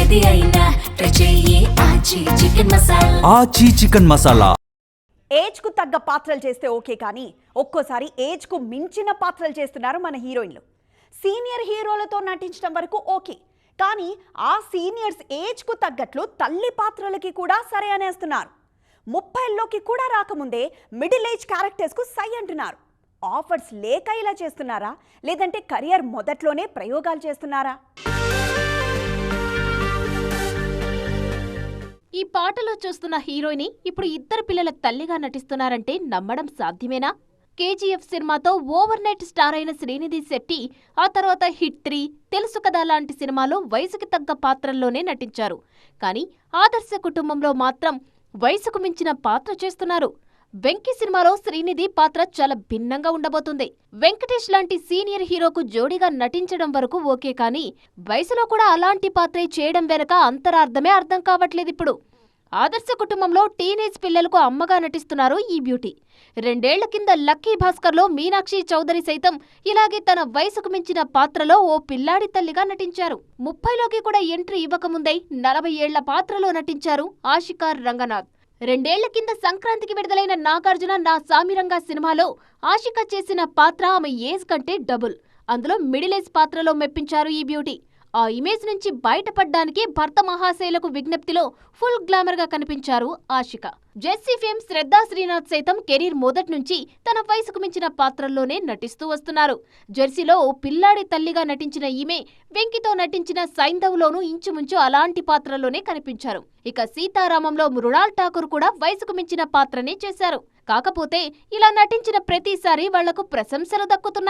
ఏది అయినా ట్రై చెయ్యి ఆచి చికెన్ మసాలా. ఆచి చికెన్ మసాలా. ఏజ్ కు తగ్గ పాత్రలు చేస్తే ఓకే, కానీ ఒక్కోసారి ఏజ్ కు మించిన పాత్రలు చేస్తున్నారు మన హీరోయిన్లు. సీనియర్ హీరోలతో నటించడం వరకు ఓకే, కానీ ఆ సీనియర్స్ ఏజ్ కు తగ్గట్లు తల్లి పాత్రలకి కూడా సరే అనేస్తున్నారు. 30లోకి కూడా రాకముందే మిడిల్ ఏజ్ క్యారెక్టర్స్ కు సై అంటున్నారు. ఆఫర్స్ లేక ఇలా చేస్తున్నారా, లేదంటే కెరియర్ మొదట్లోనే ప్రయోగాలు చేస్తున్నారా? ఈ పాటలో చూస్తున్న హీరోయిన్ ఇప్పుడు ఇద్దరు పిల్లల తల్లిగా నటిస్తున్నారంటే నమ్మడం సాధ్యమేనా? కేజీఎఫ్ సినిమాతో ఓవర్ నైట్ స్టార్ అయిన శ్రీనిధి శెట్టి ఆ తర్వాత హిట్ 3, తెలుసు కదా లాంటి సినిమాలో వయసుకి తగ్గ పాత్రల్లోనే నటించారు. కానీ ఆదర్శ కుటుంబంలో మాత్రం వయసుకు మించిన పాత్ర చేస్తున్నారు. వెంకీ సినిమాలో శ్రీనిధి పాత్ర చాలా భిన్నంగా ఉండబోతుంది. వెంకటేష్ లాంటి సీనియర్ హీరోకు జోడీగా నటించడం వరకు ఓకే, కానీ వయసులో కూడా అలాంటి పాత్రే చేయడం వెనక అంతరార్థమే అర్థం కావట్లేదు. ఇప్పుడు ఆదర్శ కుటుంబంలో టీనేజ్ పిల్లలకు అమ్మగా నటిస్తున్నారు ఈ బ్యూటీ. 2 ఏళ్ల కింద లక్కీ భాస్కర్లో మీనాక్షి చౌదరి సైతం ఇలాగే తన వయసుకు మించిన పాత్రలో ఓ పిల్లాడి తల్లిగా నటించారు. 30లోకి కూడా ఎంట్రీ ఇవ్వకముందే 40 ఏళ్ల పాత్రలో నటించారు ఆషికా రంగనాథ్. 2 ఏళ్ల కింద సంక్రాంతికి విడుదలైన నాగార్జున నా సామిరంగా సినిమాలో ఆషిక చేసిన పాత్ర ఆమె ఏజ్ కంటే డబుల్. అందులో మిడిల్ ఏజ్ పాత్రలో మెప్పించారు ఈ బ్యూటీ. ఆ ఇమేజ్ నుంచి బయటపడ్డానికి భర్త మహాశైలకు విజ్ఞప్తిలో ఫుల్ గ్లామర్ గా కనిపించారు ఆషిక. జెస్సీ ఫేమ్ శ్రద్ధా శ్రీనాథ్ సైతం కెరీర్ మొదటి నుంచి తన వయసుకు మించిన పాత్రల్లోనే నటిస్తూ వస్తున్నారు. జెర్సీలో ఓ పిల్లాడి తల్లిగా నటించిన ఈమె వెంకితో నటించిన సైంధవ్లోనూ ఇంచుమించు అలాంటి పాత్రలోనే కనిపించారు. ఇక సీతారామంలో మృణాల్ ఠాకూర్ కూడా వయసుకు మించిన పాత్రనే చేశారు. కాకపోతే ఇలా నటించిన ప్రతిసారి వాళ్లకు ప్రశంసలు దక్కుతున్నాయి.